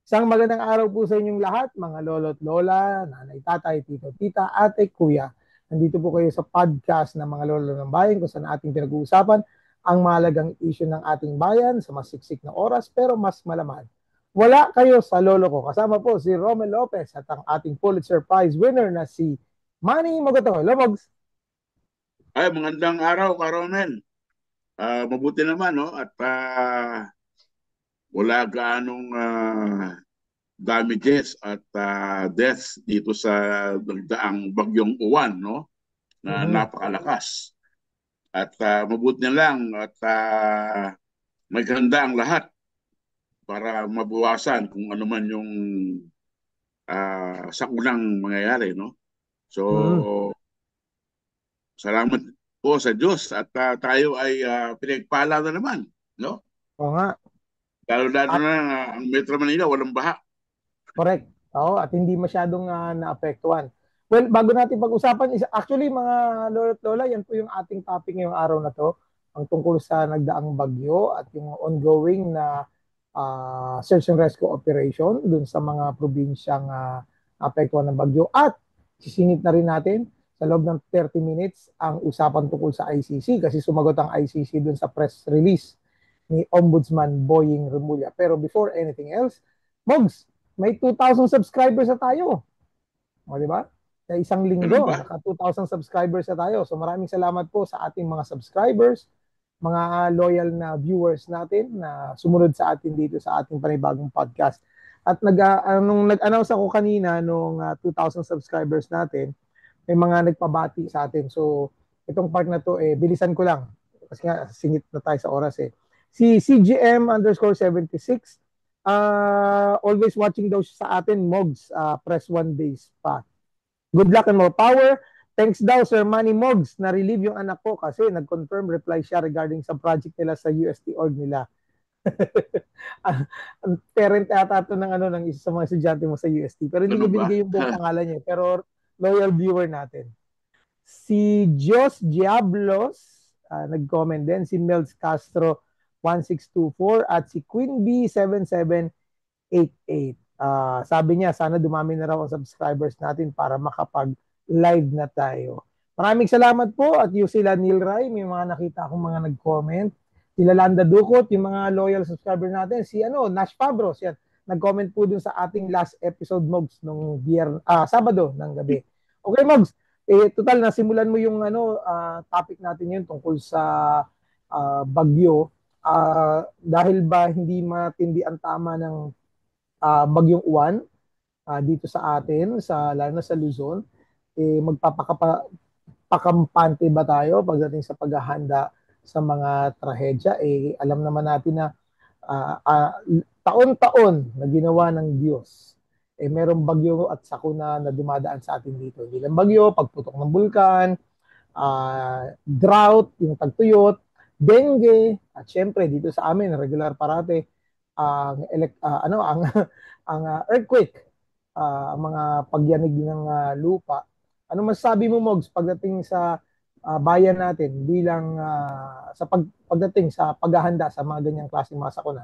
Isang magandang araw po sa inyong lahat, mga lolo't lola, nanay, tatay, tito, tita, ate, kuya. Nandito po kayo sa podcast ng mga lolo ng bayan kung saan ating pinag-uusapan ang mahalagang issue ng ating bayan sa masiksik na oras pero mas malaman. Wala kayo sa lolo ko. Kasama po si Romel Lopez at ang ating Pulitzer Prize winner na si Manny Mogotoy. Lomogs, Ay, magandang araw, Karomen. Mabuti naman, no? At wala gaanong damages at deaths dito sa nagdaang bagyong uwan, no? Na Mhm. napakalakas. At mabuti na lang at maganda ang lahat para mabawasan kung ano man yung sakunang mangyayari, no? So, Mhm. salamat po sa Diyos at tayo ay pinagpala na naman, no? Oo nga. Lalo-lalo At na ang Metro Manila, walang baha. correct. Oo, at hindi masyadong naapektuhan. Well, bago natin pag-usapan, actually mga lolo at lola, yan po yung ating topic ngayong araw na to, ang tungkol sa nagdaang bagyo at yung ongoing na search and rescue operation dun sa mga probinsyang apektuhan ng bagyo. At sisingit na rin natin sa loob ng 30 minutes ang usapan tungkol sa ICC kasi sumagot ang ICC dun sa press release ni Ombudsman Boying Remulla. Pero before anything else, Mogs, may 2,000 subscribers na tayo. O, di ba? Sa isang Ganun linggo, ba? naka 2,000 subscribers na tayo. So maraming salamat po sa ating mga subscribers, mga loyal na viewers natin na sumunod sa atin dito sa ating panibagong podcast. At nung nag-announce ako kanina nung 2,000 subscribers natin, may mga nagpabati sa atin. So itong part na to, bilisan ko lang. Kasi nga, singit na tayo sa oras eh. Si CGM underscore 76, always watching daw sa atin, Mogs, press 1 days pa. Good luck and more power. Thanks daw, Sir Manny Mogs, na-relieve yung anak ko kasi nag-confirm reply siya regarding sa project nila sa UST org nila. Ang parent ata ito ng, ng isa sa mga estudyante mo sa UST. Pero hindi niya Ganun ba? binigay yung buong pangalan niya. Pero loyal viewer natin. Si Jos Diablos, nag-comment din. Si Melz Castro 1624 at si Queen B 7788. Sabi niya, sana dumami na raw ang subscribers natin para makapag-live na tayo. Maraming salamat po at yung sila Neil Rai, may mga nakita akong mga nag-comment. Sila Landa Dukot, yung mga loyal subscriber natin. Si Nash Fabros, yan. Nag-comment po dun sa ating last episode, Mogs, nung Sabado ng gabi. Okay, Mogs. Total, nasimulan mo yung topic natin yun tungkol sa bagyo. Dahil ba hindi matindi ang tama ng bagyong uwan dito sa atin, lalo na sa Luzon, magpapakampante ba tayo pagdating sa paghahanda sa mga trahedya? Alam naman natin na uh, uh, taon-taon na ginawa ng Diyos. Merong bagyo at sakuna na dumadaan sa atin dito. Hindi lang bagyo, pagputok ng bulkan, drought, yung tagtuyot, dengue, at syempre dito sa amin regular parate ang ang earthquake, ang mga pagyanig ng lupa. Ano masasabi mo, Mogs, pagdating sa bayan natin bilang pagdating sa paghahanda sa mga ganyang klaseng mga sakuna?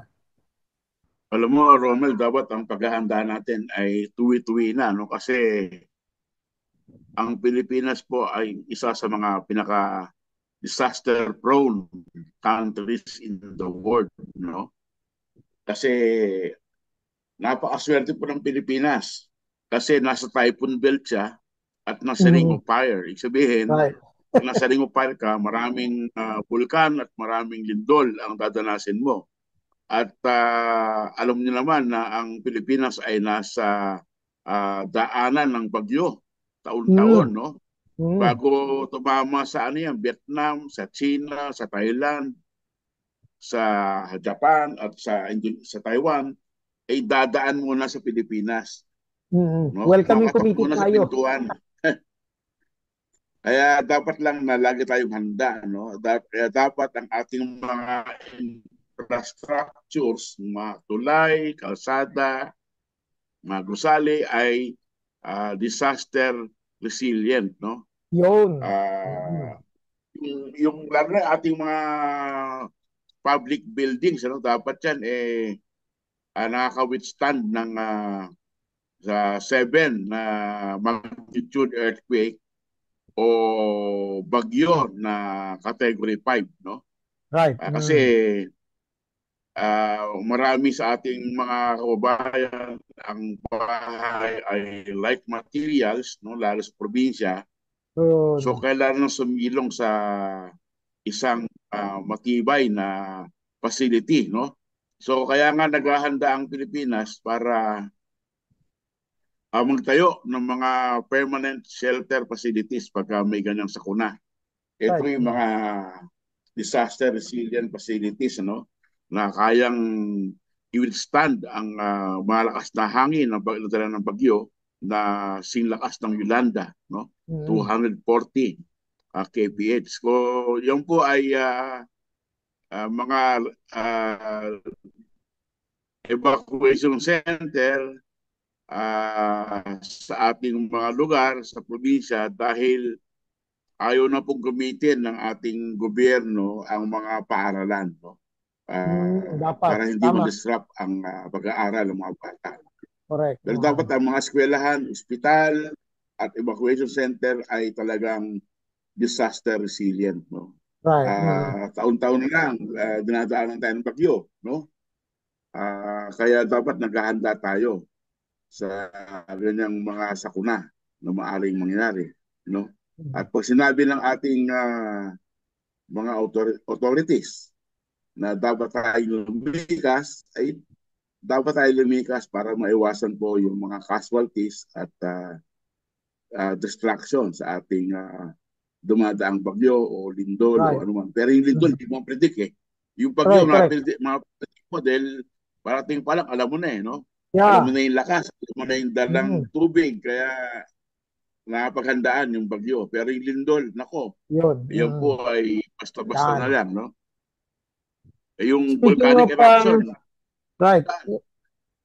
Alam mo, Romel, dapat ang paghahanda natin ay tuwi-tuwi na, no? Kasi ang Pilipinas po ay isa sa mga pinaka-disaster prone countries in the world, no? Kasi napakaswerte po ng Pilipinas. Kasi nasa typhoon belt siya at nasa ring Mm, of fire. Ibig sabihin, right. pag nasa ring of fire ka, maraming vulkan at maraming lindol ang dadanasin mo. At alam niyo naman na ang Pilipinas ay nasa daanan ng bagyo taon-taon, Mm, no? mm, Bago tumama sa ano yan, Vietnam, sa China, sa Thailand, sa Japan at sa Taiwan, ay dadaan muna sa Pilipinas, no? Welcoming Kakatok committee muna sa tayo. pintuan. Kaya dapat lang na lagi tayong handa, no? Kaya dapat ang ating mga infrastructures, mga tulay, kalsada, mga gusali ay disaster resilient, no? Yun. Uh, Mm, yung lalo na ating mga public buildings, ano, dapat yan nakaka-withstand ng sa 7 na magnitude earthquake o bagyo na category 5, no? Right. Kasi marami sa ating mga kababayan ang bahay ay light materials, no, lalo sa probinsya. So Yun. kailangan sumilong sa isang matibay na facility, no? So kaya nga naghahanda ang Pilipinas para magtayo ng mga permanent shelter facilities pagka may ganyang sakuna. Ito Right. yung mga disaster resilient facilities, no, na kayang i-withstand ang malakas na hangin ng pagdala ng bagyo na singlakas ng Yolanda, no, Mm. 240 kph. So yan po ay mga uh, evacuation center sa ating mga lugar sa probinsya dahil ayaw na pong gamitin ng ating gobyerno ang mga paaralan, no? Dapat. Para hindi Tama. ma-disrupt ang pag-aaral ng mga bata. Correct. Pero dapat ang mga eskwelahan, ospital at evacuation center ay talagang disaster resilient, no? Right. Taon-taon na lang dinadaanan tayo ng bagyo, no? Kaya dapat naghahanda tayo sa ganyang mga sakuna na maaring mangyari, no? At pag sinabi ng ating mga authorities na dapat tayo lumikas, ay dapat tayo lumikas para maiwasan po yung mga casualties at distraction sa ating dumadaang bagyo o lindol o Right. anuman. Pero yung lindol, hindi mo predict eh. Yung bagyo, Correct, correct. mga predict mo dahil parating pa lang, alam mo na eh, no? Alam mo Yeah. na yung lakas, alam mo na yung dalang Mm. tubig, kaya nakapaghandaan yung bagyo. Pero yung lindol, nako, Yun. yan po ay basta-basta na Yan. lang, no? Yung Speaking volcanic of, eruption, right.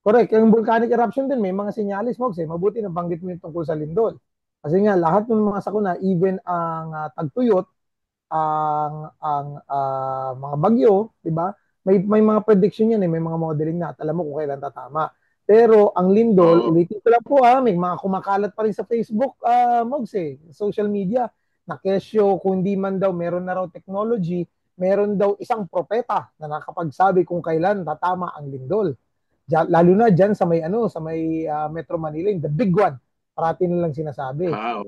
Correct. Yung volcanic eruption din, may mga sinyalis, Mogs, eh. Mabuti na banggit mo yung tungkol sa lindol. Kasi nga, lahat ng mga sakuna, even ang tagtuyot, ang mga bagyo, di ba? May mga prediction yan, eh. May mga modeling na at alam mo kung kailan tatama. Pero ang lindol, oh, ulitin ko lang po, may mga kumakalat pa rin sa Facebook, Mogs, eh. Social media, na kesyo, kung hindi man daw, meron na raw technology, meron daw isang propeta na nakapagsabi kung kailan tatama ang lindol. Lalo na diyan sa may Metro Manila, yung the big one. Parati nilang sinasabi. oh,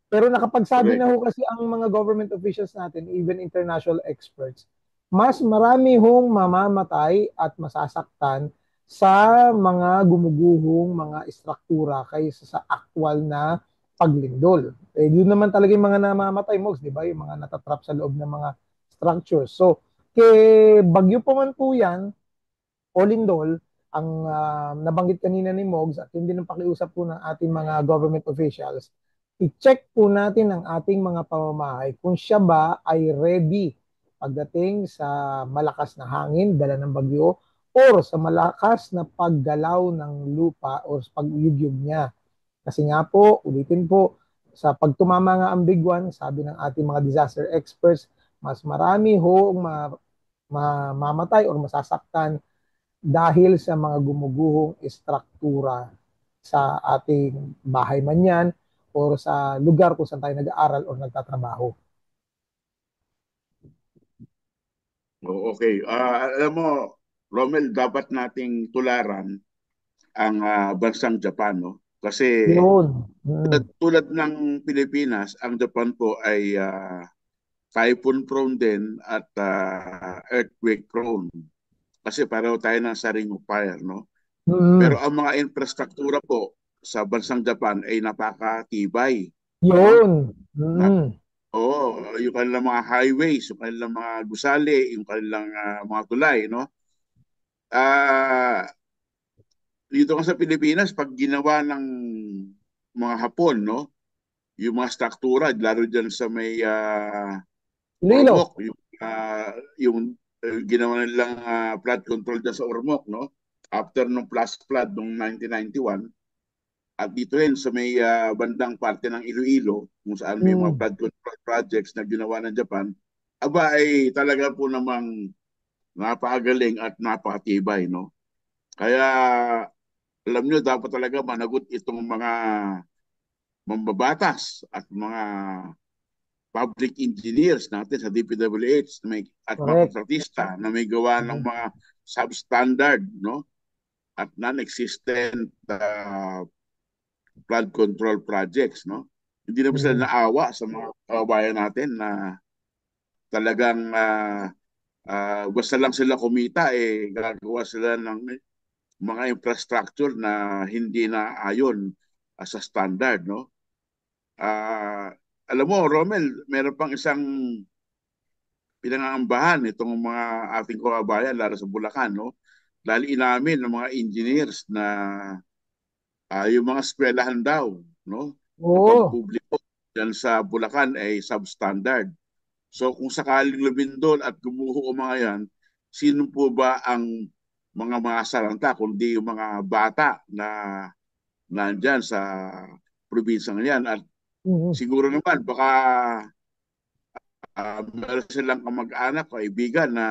Pero nakapagsabi correct. na ho kasi ang mga government officials natin, even international experts, mas marami hong mamamatay at masasaktan sa mga gumuguhong mga istruktura kaysa sa actual na paglindol. Yun naman talaga yung mga namamatay, Mogs, di ba? Yung mga natatrap sa loob ng mga structures. So, bagyo pa man po yan, o lindol, ang nabanggit kanina ni Mogs at hindi ng pakiusap po ng ating mga government officials, i-check po natin ang ating mga pamamahay kung siya ba ay ready pagdating sa malakas na hangin, dala ng bagyo, or sa malakas na paggalaw ng lupa or sa pagyugyug niya. Kasi nga po, ulitin po, sa pagtumama nga ang big one, sabi ng ating mga disaster experts, mas marami ho mamatay or masasaktan dahil sa mga gumuguhong istruktura sa ating bahay man yan o sa lugar kung saan tayo nag-aaral o nagtatrabaho. Okay. Alam mo, Romel, dapat nating tularan ang bansang Japan, no? Kasi Yun. tulad ng Pilipinas, ang Japan po ay typhoon prone din at earthquake prone. Kasi pareho tayo ng sa Ring of Fire, no? Pero Mm. ang mga infrastruktura po sa bansang Japan ay napakatibay, no? Yun. Na, Mm. Oo, yung kanilang mga highways, yung kanilang mga gusali, yung kanilang mga tulay, no? Ah, dito ka sa Pilipinas, pag ginawa ng mga Hapon, no? Yung mga struktura, lalo dyan sa may Iloilo. Ormoc, yung ginawa nilang flood control dyan sa Ormoc, no? After nung flash flood noong 1991, at dito rin sa may bandang parte ng Iloilo, kung saan may mga Mm. flood control projects na ginawa ng Japan, aba ay talaga po namang napakagaling at napakatibay, no? Kaya alam nyo, dapat talaga managot itong mga mambabatas at mga public engineers natin sa DPWH na may, at mga Correct. kontratista na may gawa ng Mhm. mga substandard, no, at non-existent flood control projects, no. Hindi na ba sila Mhm. naawa sa mga kababayan natin na talagang basta lang sila kumita, eh, gagawa sila ng mga infrastructure na hindi na ayon sa standard, no? Ah, alam mo, Romel, meron pang isang pinangangambahan itong mga ating kababayan, lalo sa Bulacan, no? Dahil inamin ng mga engineers na yung mga eskwelahan daw, no, ng Oo. pampubliko dyan sa Bulacan ay substandard. So kung sakaling lumindol at gumuho ang mga yan, sino po ba ang mga masaranta kundi yung mga bata na nandyan sa probinsyang yan? At Mhm. siguro naman baka meron silang kamag-anak o kaibigan na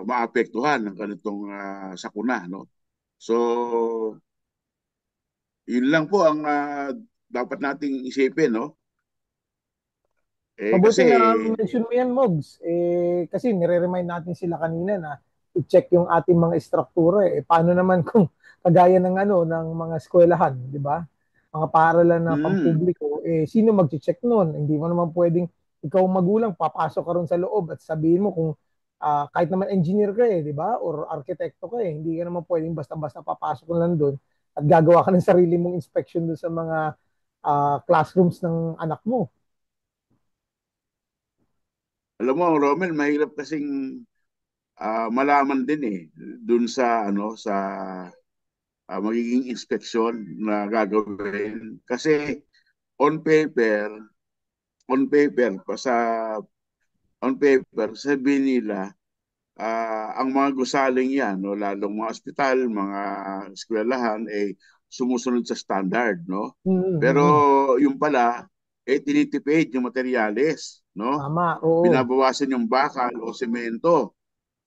maapektuhan ng ganitong sakuna, no? So, yun lang po ang dapat nating isipin, no? Eh Mabuti kasi na mention mo yan, Mogs. Kasi nire-remind natin sila kanina na i-check yung ating mga istruktura. Paano naman kung kagaya ng ng mga eskwelahan, di ba? Mga paaralan na mm, pampubliko, sino mag-check nun? Hindi mo naman pwedeng ikaw magulang, papasok ka ron sa loob at sabihin mo kung kahit naman engineer ka di ba? Or arkitekto ka hindi ka naman pwedeng basta-basta papasok lang doon at gagawa ka ng sarili mong inspection doon sa mga classrooms ng anak mo. alam mo, Romel, mahirap kasing malaman din eh dun sa sa magiging inspeksyon na gagawin kasi on paper on paper on paper sabihin nila ang mga gusaling yan, no, lalong mga ospital, mga eskwelahan, eh, sumusunod sa standard, no? Pero Mm-hmm. yung pala, eh, tinitipid yung materyales, no? Tama, oo. Binabawasan yung bakal o semento,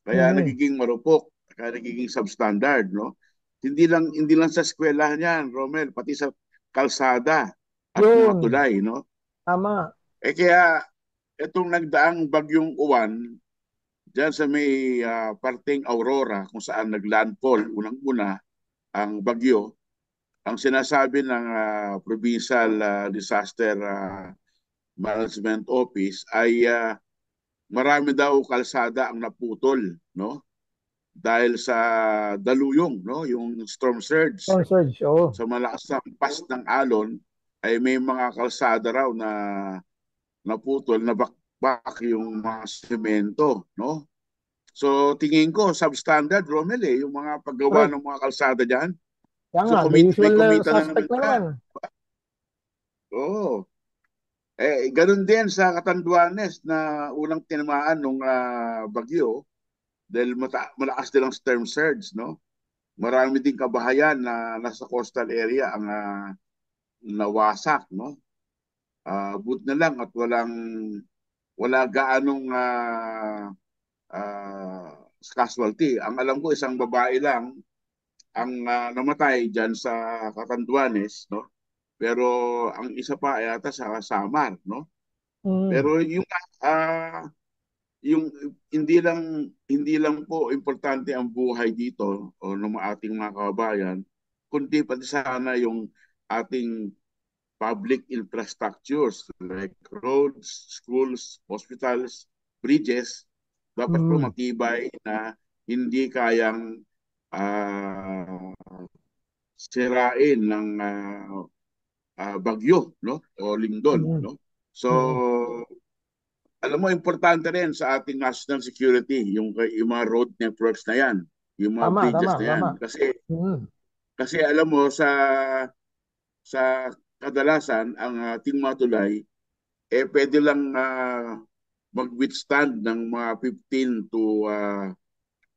kaya Mm. nagiging marupok, kaya nagiging substandard, no? Hindi lang sa eskwelahan yan, Romel, pati sa kalsada at mga Yun, tulay, no? tama. Eh kaya itong nagdaang bagyong uwan, diyan sa may parteng Aurora kung saan naglandfall unang-una ang bagyo, ang sinasabi ng Provincial Disaster Management Office ay marami daw kalsada ang naputol, no? Dahil sa daluyong, no, yung storm surge Storm surge, oo. sa malakas na pas ng alon ay may mga kalsada raw na naputol, na bakbak yung mga semento, no? So tingin ko substandard, Romel, eh, yung mga paggawa Correct. ng mga kalsada diyan. Kaya So nga, the may usual na kumita na suspect naman na naman. yan. Oo. Ganun din sa Catanduanes na unang tinamaan nung bagyo dahil malakas din ang storm surge, no? Marami din kabahayan na nasa coastal area ang nawasak, no? But na lang at wala gaanong uh, casualty. Ang alam ko isang babae lang ang namatay diyan sa Catanduanes, no? Pero ang isa pa ay ata sa Samar, no? Mm. Pero yung hindi lang po importante ang buhay dito o ng ating mga kababayan, kundi pati sana yung ating public infrastructures like roads, schools, hospitals, bridges, dapat po Mm. matibay na hindi kayang ah, sirain ng bagyo, no, o lindol, Mm. no. So Mm. alam mo, importante rin sa ating national security yung mga road networks na yan, yung mga Tama, bridges tama, na yan, tama. kasi Mm. alam mo sa kadalasan ang ating mga tulay, eh pwede lang mag-withstand ng mga 15 to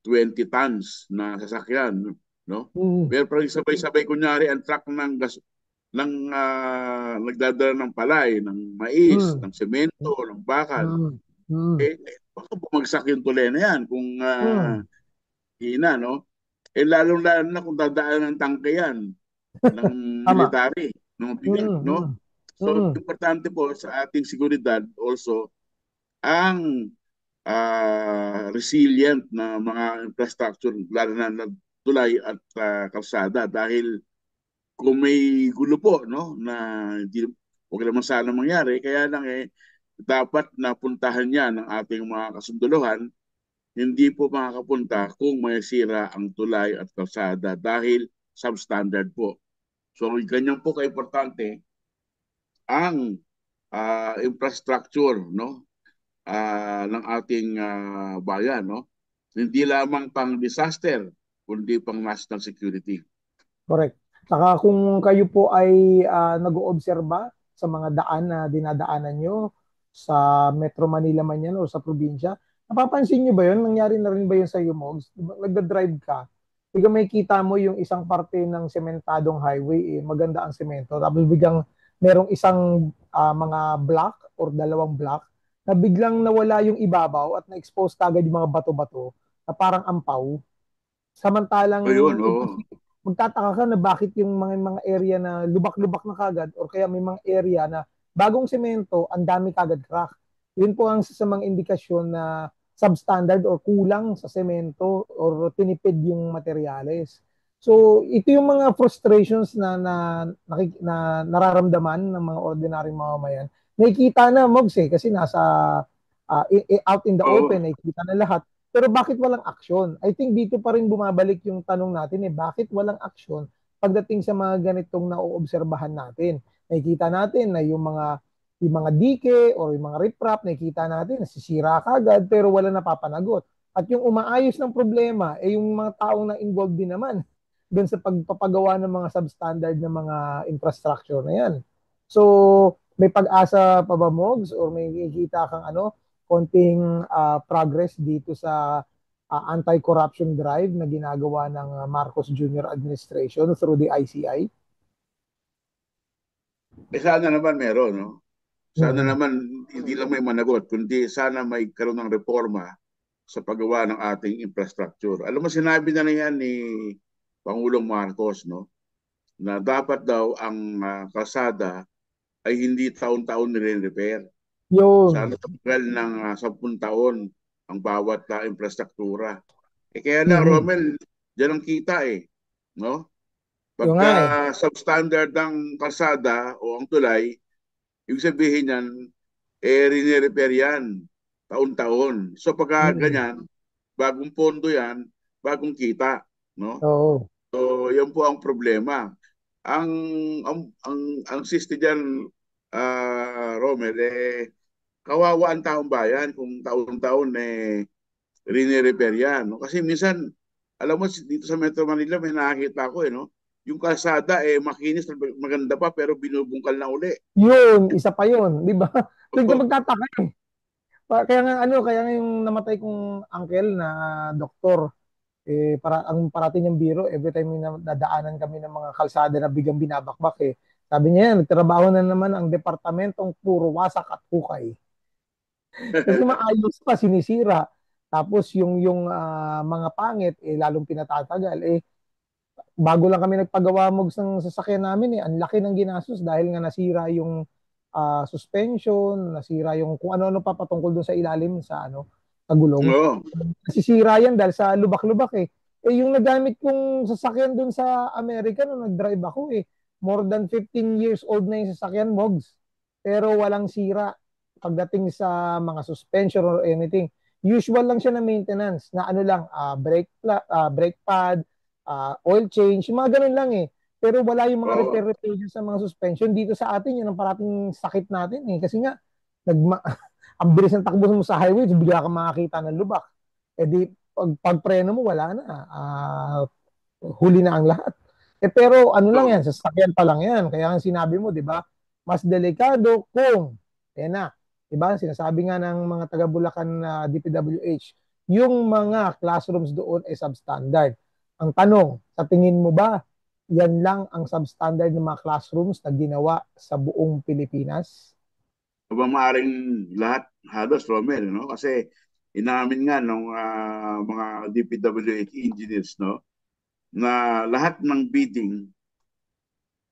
20 tons na sasakyan, no? Mm. Pero pag sabay-sabay kunyari ang truck nagdadala ng palay, ng mais, Mm. ng semento, ng bakal, Mm. Mm. baka bumagsak yung tulay na yan kung Mm. hina, no? lalong-lalo na kung dadaan ng tangke yan ng Tama. military, ng bigat, Mm, no? mm, So, mm. importante po sa ating seguridad also ang resilient na mga infrastructure, lalo na tulay at kalsada dahil kung may gulo po, no, na hindi, huwag naman sana mangyari, kaya lang dapat napuntahan niya ng ating mga kasunduluhan, hindi po makakapunta kung may sira ang tulay at kalsada dahil substandard po. So, ganyan po kaimportante ang infrastructure, no, ng ating bayan, no? Hindi lamang pang disaster, kundi pang national security. Correct. Saka kung kayo po ay nag-oobserba sa mga daan na dinadaanan nyo sa Metro Manila man yan o sa probinsya, napapansin nyo ba yun? Nangyari na rin ba yun sa iyo, Mogs? Diba, nagda-drive ka, biglang may kita mo yung isang parte ng sementadong highway, maganda ang semento. Tapos biglang merong isang mga block or dalawang block na biglang nawala yung ibabaw at na-expose kagad yung mga bato-bato na parang ampaw. So, yun, Samantalang oo. magtataka ka na bakit yung mga area na lubak-lubak na kagad or kaya may mga area na bagong semento, ang dami kagad crack. Yun po ang sa mga indikasyon na substandard or kulang sa semento or tinipid yung materyales. So, ito yung mga frustrations na nararamdaman ng mga ordinaryong mamamayan. Nakikita na, Mogs, kasi nasa out in the Oo. open, nakikita na lahat. Pero bakit walang aksyon? I think dito pa rin bumabalik yung tanong natin bakit walang aksyon pagdating sa mga ganitong nauobserbahan natin? Nakikita natin na yung mga dike or yung mga riprap, nakikita natin nasisira kagad pero wala napapanagot. At yung umaayos ng problema, yung mga taong na involved din naman doon sa pagpapagawa ng mga substandard na mga infrastructure na yan. So, may pag-asa pa ba, Mogs? Or may nakikita kang konting progress dito sa anti-corruption drive na ginagawa ng Marcos Jr. administration through the ICI? Sana naman meron, no? Sana Hmm. naman hindi lang may managot, kundi sana may karoon ng reforma sa paggawa ng ating infrastructure. Alam mo, sinabi na yan ni Pangulong Marcos, no? Na dapat daw ang kalsada ay hindi taon-taon nire-repair. Yun. Sana tagal ng 10 taon ang bawat infrastruktura. Kaya lang, Mhm. Romel, dyan ang kita no? Yung nga Pagka eh. substandard ang kalsada o ang tulay, ibig sabihin yan, rini-repair yan taon-taon. So pagka Mhm. ganyan, bagong pondo yan, bagong kita, no? Oo. So yan po ang problema. Ang ang siste diyan, Romel, kawawa ang taong bayan kung taon-taon rini-repair yan. No? Kasi minsan, alam mo, dito sa Metro Manila, may nakakita ko, no? Yung kalsada, makinis, maganda pa, pero binubungkal na uli. Yun, isa pa yun, di ba? Doon ka magtataka eh. Kaya nga yung namatay kong uncle na doktor, ang parating niyang biro, every time na nadaanan kami ng mga kalsada na biglang binabakbak Sabi niya, nagtrabaho na naman ang departamentong puro wasak at hukay. Kasi maayos pa, sinisira. Tapos yung mga pangit, lalong pinatatagal. Bago lang kami nagpagawa ng sasakyan namin ang laki ng ginastos dahil nga nasira yung suspension, nasira yung kung ano-ano pa patungkol doon sa ilalim sa gulong. Oo. Nasisira yan dahil sa lubak-lubak yung nagamit kong sasakyan doon sa Amerika nung nag-drive ako more than 15 years old na yung sasakyan, Mogs. Pero walang sira pagdating sa mga suspension or anything. Usual lang siya na maintenance na ano lang, brake pad, oil change, yung mga ganun lang Pero wala yung mga Oo. repair sa mga suspension. Dito sa atin, yun ang parating sakit natin Kasi nga, nagma ang bilis ng takbo mo sa highway, bigla ka makakita ng lubak. Di, pagpreno mo, wala na. Huli na ang lahat. Pero ano lang So, yan, sasakyan pa lang yan. Kaya ang sinabi mo, di ba, mas delikado kung, na, di ba, sinasabi nga ng mga taga Bulacan na DPWH, yung mga classrooms doon ay substandard. Ang tanong, sa tingin mo ba, yan lang ang substandard ng mga classrooms na ginawa sa buong Pilipinas? habang maaring lahat halos, Romel, no? Kasi inamin nga ng mga DPWH engineers, no? na lahat ng bidding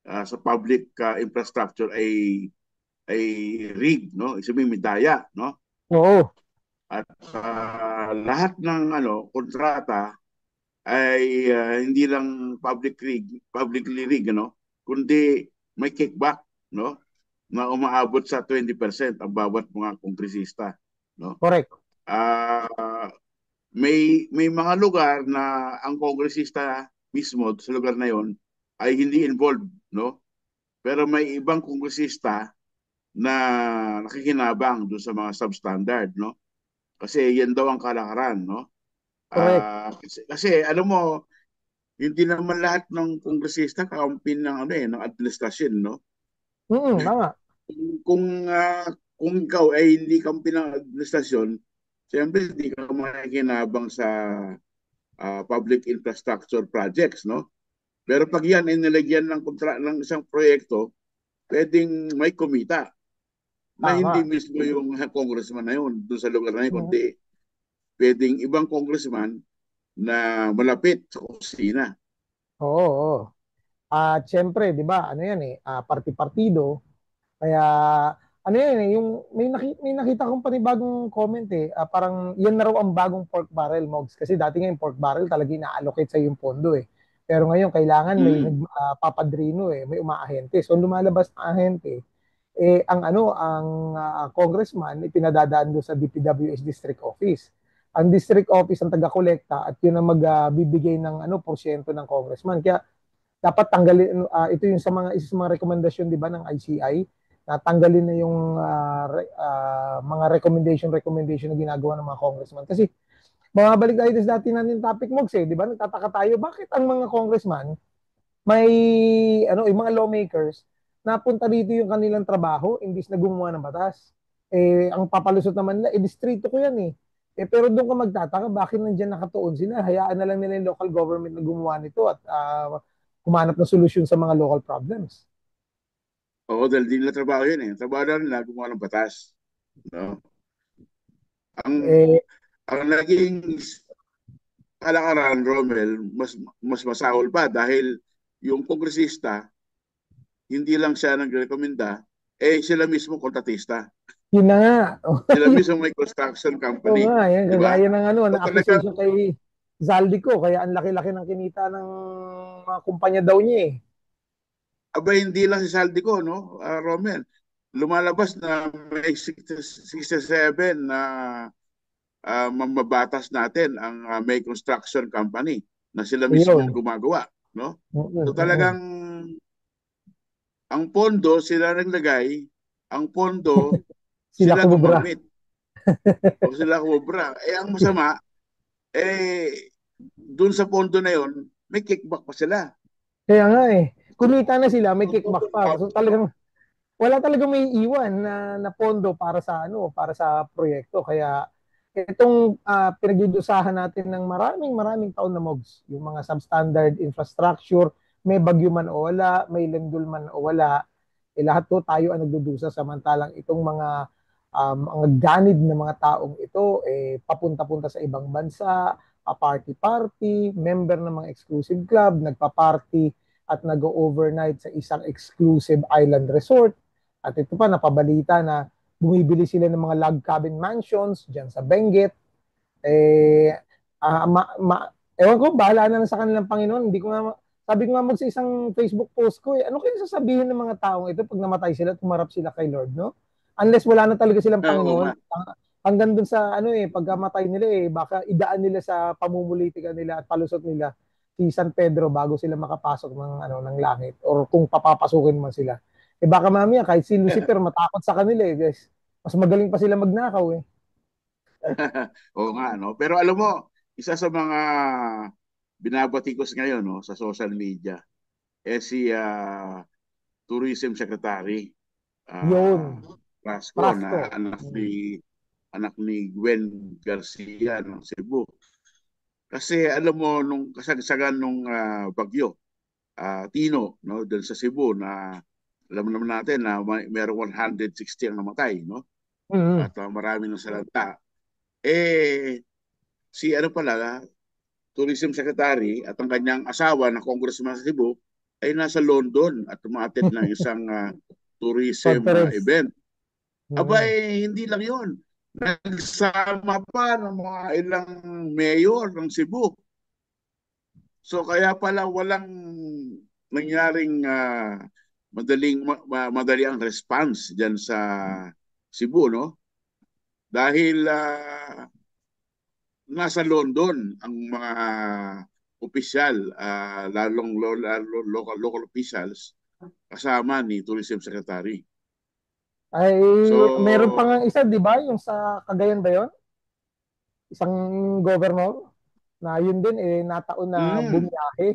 sa public infrastructure ay rig, no? Sabihin may daya, no? Oo, At lahat ng kontrata ay hindi lang publicly rig, no? Kundi may kickback, no? Na umaabot sa 20% ang bawat mga kongresista, no? correct. Ah, may mga lugar na ang kongresista mismo sa lugar na yon ay hindi involved, no? Pero may ibang kongresista na nakikinabang doon sa mga substandard, no? Kasi yan daw ang kalakaran, no? Correct. Kasi alam mo, hindi naman lahat ng kongresista kakampi ng ng administrasyon, no? Tama. Kung kung ikaw ay hindi kampi ng administrasyon, siyempre hindi ka makikinabang sa public infrastructure projects, no? Pero pag yan ay nilagyan ng ng isang proyekto, pwedeng may kumita na hindi Tama. mismo yung congressman na yun doon sa lugar na yun, Mm. kundi pwedeng ibang congressman na malapit sa kusina. Oo, oo. At syempre, 'di ba? Ano 'yan eh, parti-partido. Kaya ano 'yan eh, yung may nakita akong panibagong comment eh, parang 'yan na raw ang bagong pork barrel, Mogs. Kasi dati nga yung pork barrel talaga ina-allocate sa yung pondo eh. Pero ngayon kailangan may Mm. nagpapadrino eh, may umaahente. So lumalabas na ahente, eh ang congressman ipinadadaan doon sa DPWH district office. Ang district office ang taga-kolekta at yun ang magbibigay ng porsyento ng congressman. Kaya dapat tanggalin ito yung isa sa mga rekomendasyon 'di ba ng ICI na tanggalin na yung mga recommendation na ginagawa ng mga congressman kasi mababalik tayo sa dati natin topic Mogs eh 'di ba nagtataka tayo bakit ang mga congressman may yung mga lawmakers napunta dito yung kanilang trabaho imbis na gumawa ng batas ang papalusot naman nila distrito ko yan pero doon ka magtataka bakit nandiyan nakatuon sila hayaan na lang nila yung local government na gumawa nito at humanap ng solusyon sa mga local problems. Oo, dahil di nila trabaho yun eh. Trabaho na nila gumawa ng batas. No? Ang, Eh, ang naging kalakaran, Romel, mas masahol pa dahil yung kongresista, hindi lang siya nagrekomenda, sila mismo kontratista. yun na nga. Sila mismo may construction Oo company. nga, yan. Di ba? Kagaya ng So na talagang, accusation kay Zaldico, kaya ang laki-laki ng kinita ng mga kumpanya daw niya eh. hindi lang si Saldico, no, Romel? Lumalabas na may 67 na mamabatas natin ang may construction company na sila mismo Ayun. yung gumagawa, no? So Mm. talagang ang pondo sila naglagay, ang pondo Sila sila kumubra. gumamit o sila kumubra. Ang masama, dun sa pondo na yon, may kickback pa sila. Kaya nga eh. So, Kumita na sila, may kickback tutulong pa. pa, So talagang wala talaga may iwan na pondo para sa para sa proyekto. Kaya itong pinagdudusahan natin ng maraming maraming taon na Mogs, yung mga substandard infrastructure, may bagyo man o wala, may lindol man o wala, lahat to tayo ang nagdudusa samantalang itong mga ganid na mga taong ito papunta-punta sa ibang bansa, pa-party-party, member ng mga exclusive club, nagpa-party at nag-overnight sa isang exclusive island resort. At ito pa, napabalita na bumibili sila ng mga log cabin mansions dyan sa Benguet. Eh, ah, ma, ma, ewan ko, bahala na lang sa kanilang Panginoon. Hindi ko nga, sabi ko nga sa isang Facebook post ko, ano kaya sasabihin ng mga taong ito pag namatay sila, tumarap sila kay Lord, no? Unless wala na talaga silang oo Panginoon. nga. Hanggang dun sa pagkamatay nila baka idaan nila sa pamumulitika nila at palusot nila si San Pedro bago sila makapasok ng langit or kung papapasukin man sila. Baka mamaya kahit si Lucifer matakot sa kanila guys. Mas magaling pa sila magnakaw eh. Oo nga, no? Pero alam mo, isa sa mga binabatikos ngayon, no, sa social media, si Tourism Secretary uh, Yun, Rasco na Prasco. anak ni Gwen Garcia ng Cebu. Kasi alam mo nung kasagsagan nung bagyo Tino, no, dun sa Cebu na alam naman natin na merong 160 ang namatay, no? Mm-hmm. At marami ng salanta. Eh si ano pala tourism secretary at ang kanyang asawa na congressman sa Cebu ay nasa London at umattend ng isang tourism Conference. event. Mm. Abay, hindi lang yon. Nagsama pa ng mga ilang mayor ng Cebu. So kaya pala walang nangyaring madali ang response diyan sa Cebu, no? Dahil nasa London ang mga opisyal, local officials kasama ni Tourism Secretary. Ay, meron pa So, nga isa, di ba? Yung sa Cagayan ba yun? Isang governor na yun din, nataon na mm, bumiyahe.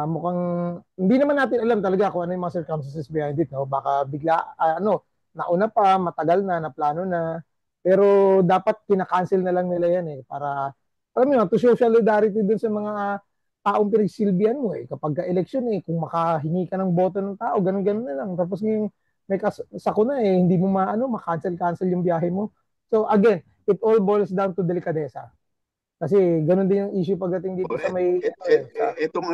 Mukhang, hindi naman natin alam talaga kung ano yung mga circumstances behind it, no? Baka bigla, nauna pa, matagal na, naplano na. Pero dapat kinakancel na lang nila yan para, alam mo yun, to show solidarity dun sa mga taong pinagsilbihan mo Kapag ka-election kung makahingi ka ng boto ng tao, ganun-ganun na lang. Tapos ngayon, may sakuna hindi mo makancel-cancel yung biyahe mo. So again, it all boils down to delikadesa. Kasi ganun din yung issue pagdating dito sa may, etong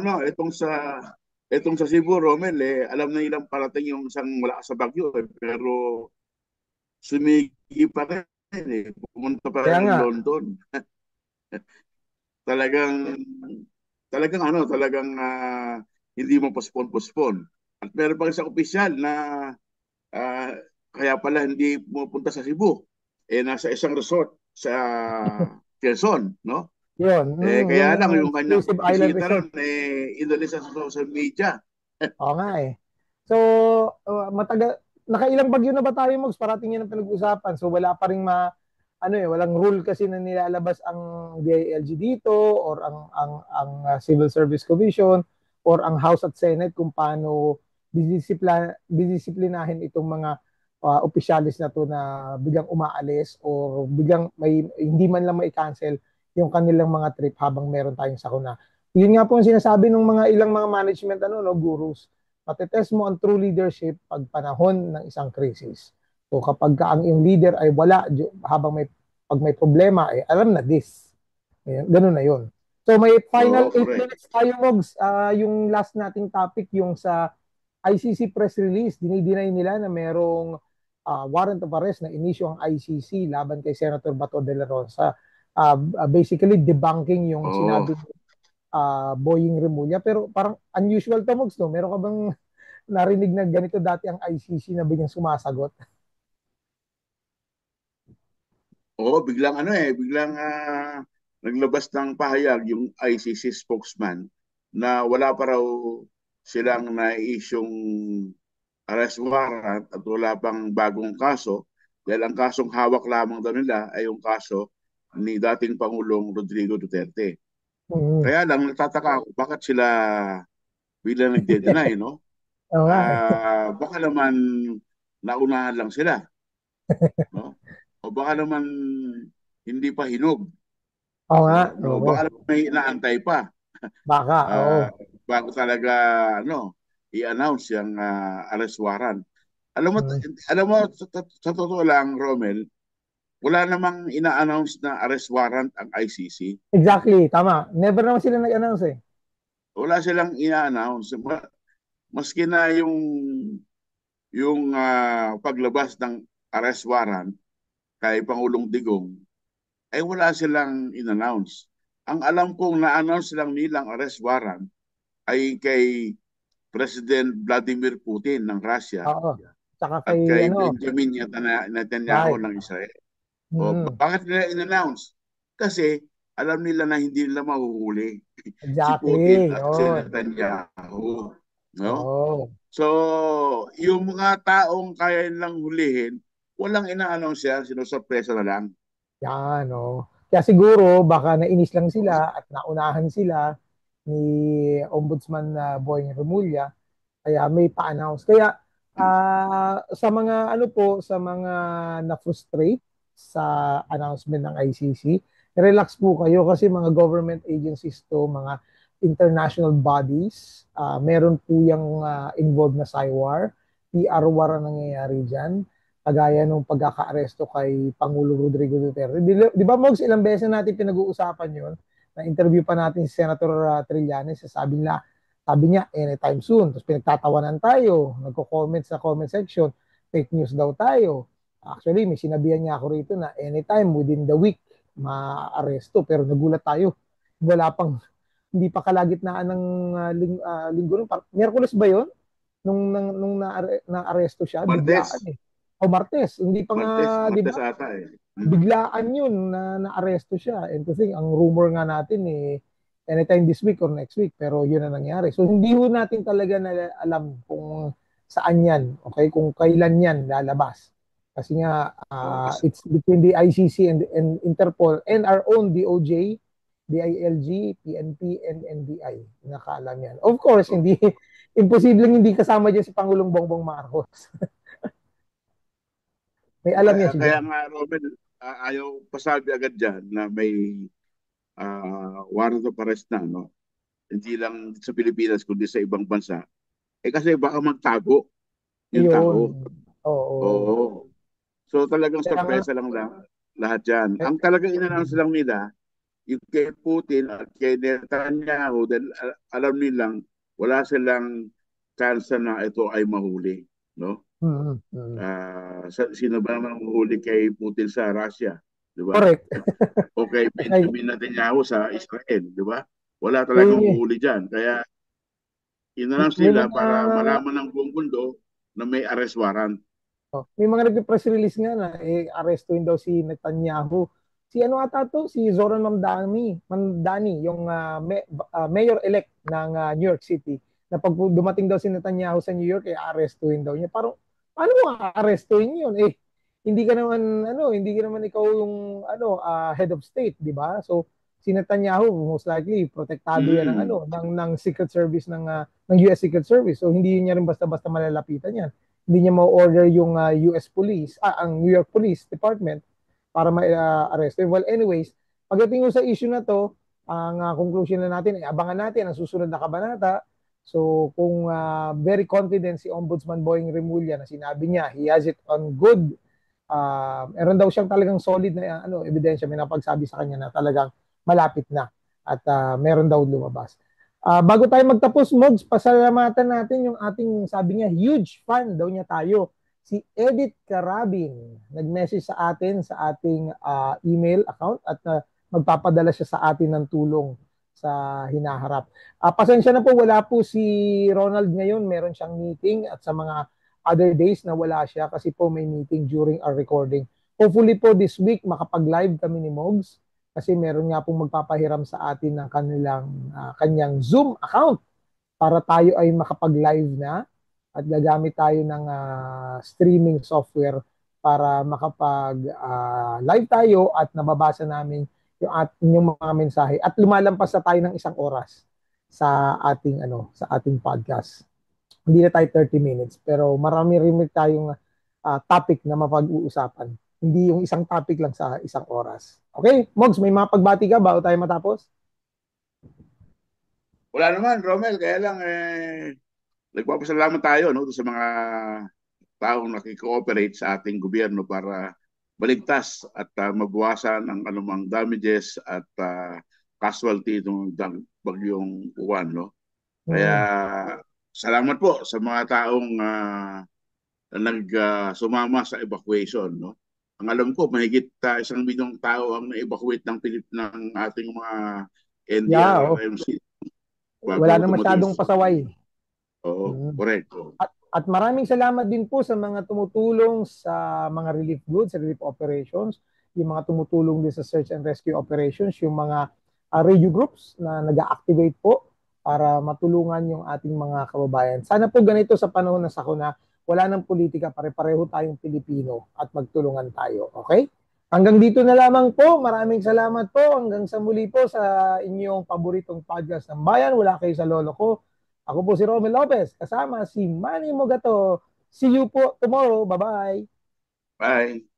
etong sa Cebu, Romel, alam na nilang parating yung isang malakas sa Bagyo, pero sumigi pa rin, pumunta pa kaya rin ng nga, London. Talagang, talagang hindi mo postpone. At meron pa isang opisyal na ah, kaya pala hindi pumupunta sa Cebu. Nasa isang resort sa Quezon, no? yun, yung Kaya lang yung kanyang exclusive island bisita resort. ron, inalis sa social media. Oo nga So, nakailang bagyo na ba tayo, Mogs? Parating yan ang pinag-usapan. So, wala pa rin walang rule kasi na nilalabas ang DILG dito or ang Civil Service Commission or ang House at Senate kung paano didisiplinahin itong mga opisyalis na to na biglang umaalis o biglang hindi man lang mai-cancel yung kanilang mga trip habang meron tayong sakuna. Yun nga po ang sinasabi ng mga ilang mga management gurus. Matetest mo ang true leadership pag panahon ng isang crisis. So kapag ang iyong leader ay wala habang pag may problema alam na this. Ayan, ganun na 'yon. So may final Oo, 8 correct. minutes tayo, Mogs. Yung last nating topic yung sa ICC press release. Dinideny nila na merong warrant of arrest na inisyu ang ICC laban kay Senator Bato de la Rosa. Basically debunking yung Oo. sinabi Boying Remulla. Pero parang unusual to, Mogs, no? Meron ka bang narinig na ganito dati ang ICC na biglang sumasagot? Oo, biglang biglang naglabas ng pahayag yung ICC spokesman na wala pa raw silang na-issuing arrest warrant at wala pang bagong kaso dahil ang kasong hawak lamang daw nila ay yung kaso ni dating Pangulong Rodrigo Duterte. Mm. Kaya lang nagtataka ako bakit sila biglang nagde-deny, no? Oo nga Baka naman naunahan lang sila, no? O baka naman hindi pa hinog, Oo nga, no? O oo. baka naman may inaantay pa Baka, oo. ah, bago talaga i-announce yung arrest warrant. Alam mo, Mm. alam mo sa totoo lang, Romel, wala namang ina-announce na arrest warrant ang ICC. Exactly, tama. Never naman sila nag-announce Wala silang ina-announce. Maski na yung paglabas ng arrest warrant kay Pangulong Digong, ay wala silang in-announce. Ang alam kong na-announce lang nilang arrest warrant ay kay President Vladimir Putin ng Russia Oo. Tsaka at kay, kay Benjamin Netanyahu Bye. ng Israel. O Mm. bakit nila in-announce? Kasi alam nila na hindi nila mahuhuli si Putin Exactly, at si yun. Netanyahu. No? Oo. So, yung mga taong kaya nilang hulihin, walang ina-announce yan, sinusurpresa na lang. Yan, Kaya siguro, baka nainis lang sila at naunahan sila ni Ombudsman na Boying Remulla. Kaya may pa-announce. Kaya sa mga sa mga na-frustrate sa announcement ng ICC, relax po kayo kasi mga government agencies to, mga international bodies, meron po yung involved na CYWAR, PR war ang nangyayari dyan, kagaya nung pagkaka-aresto kay Pangulo Rodrigo Duterte. Di ba, Mogs, ilang beses natin pinag-uusapan yun? Na-interview pa natin si Senator Trillanes, sabi niya, anytime soon. Tapos pinagtatawanan tayo, nagko-comment sa comment section, fake news daw tayo. Actually, may sinabihan niya ako rito na anytime within the week, ma-aresto. Pero nagulat tayo. Wala pang, hindi pa kalagitnaan ng linggo. Miyerkules ba yun? Nung na-aresto siya, biglaan Martes. eh. O Martes, hindi pa nga, di Martes ba? ata eh. Biglaan yun na na-aresto siya. And to think, ang rumor nga natin eh, anytime this week or next week, pero yun na nangyari. So hindi ho natin talaga na alam kung saan yan, okay? Kung kailan yan lalabas. Kasi nga, Oh, kasi, it's between the ICC and Interpol and our own DOJ, DILG, PNP, and NBI. Nakaalam yan. Of course, oh. hindi, imposibleng hindi kasama dyan si Pangulong Bongbong Marcos. May alam yan Kaya, si kaya John. nga, Romel, ayaw pasabi agad dyan na may warrant of arrest na, no? Hindi lang sa Pilipinas, kundi sa ibang bansa. Eh kasi baka magtago yung Ayun. tao. Oo. Oo. So talagang Kaya nga, sorpresa lang lahat yan. Ang talagang in-announce lang nila, yung kay Putin at kay Netanyahu, dahil alam nilang wala silang chance na ito ay mahuli. No? mm, mm. Sino ba naman mahuli kay Putin sa Russia? Di ba? Correct. O kay Kay, Benjamin Netanyahu sa Israel. Di ba? Wala talagang may, mahuli dyan. Kaya in-announce may nila mga para malaman ng buong mundo na may arrest warrant. may mga nagpe-press release nga na arestuin daw si Netanyahu. Si ano ata to? Si Zoran Mamdani, yung mayor-elect ng New York City. Na pag dumating daw si Netanyahu sa New York, arestuin daw niya. Parang, paano mo arestuin yun? Hindi ka naman ikaw yung head of state, di ba? So, si Netanyahu most likely protektado yan ng Mm. ng Secret Service ng US Secret Service. So hindi niya rin basta-basta malalapitan yan. Hindi niya ma-order yung US Police, ang New York Police Department para ma-arrest. Well, anyways, pagdating sa issue na to, ang conclusion na natin, abangan natin ang susunod na kabanata. So, kung very confident si Ombudsman Boying Remulla na sinabi niya, he has it on good, meron daw siyang talagang solid na ebidensya, may napagsabi sa kanya na talagang malapit na at meron daw lumabas. Bago tayo magtapos, Mogs, pasalamatan natin yung ating, sabi niya, huge fan daw niya tayo. Si Edith Carabin, nag-message sa atin sa ating email account at magpapadala siya sa atin ng tulong sa hinaharap. Pasensya na po, wala po si Ronald ngayon. Meron siyang meeting at sa mga other days na wala siya kasi po may meeting during our recording. Hopefully po this week makapag-live kami ni Mogs kasi meron nga pong magpapahiram sa atin ng kanyang Zoom account para tayo ay makapag-live na at gagamit tayo ng streaming software para makapag-live tayo at nababasa namin yung mga mensahe at lumalampas na tayo ng 1 oras sa ating podcast. Hindi na tayo 30 minutes pero marami rin tayong topic na mapag-uusapan. Hindi yung isang topic lang sa 1 oras. Okay, Mogs, may mga pagbati ka bago tayo matapos? Wala naman, Romel. Kaya lang, nagpapasalamat tayo no, sa mga taong nakikooperate sa ating gobyerno para baligtas at mabawasan ang anumang damages at casualty ng bagyong Juan. No? Kaya Hmm. salamat po sa mga taong sumama sa evacuation. No? Ang alam ko, mahigit 1 milyong tao ang na-evacuate ng ating mga Yeah, oh. NDRRMC Wala bago na masyadong tumating. pasaway. Oo, Hmm. correct. At maraming salamat din po sa mga tumutulong sa mga relief goods, relief operations, yung mga tumutulong din sa search and rescue operations, yung mga radio groups na nag-activate po para matulungan yung ating mga kababayan. Sana po ganito sa panahon na sakuna, wala ng politika, pare-pareho tayong Pilipino at magtulungan tayo. Okay? Hanggang dito na lamang po. Maraming salamat po. Hanggang sa muli po sa inyong paboritong podcast ng bayan. Wala kayo sa lolo ko. Ako po si Romel Lopez, kasama si Manny Mogato. See you po tomorrow. Bye-bye. Bye.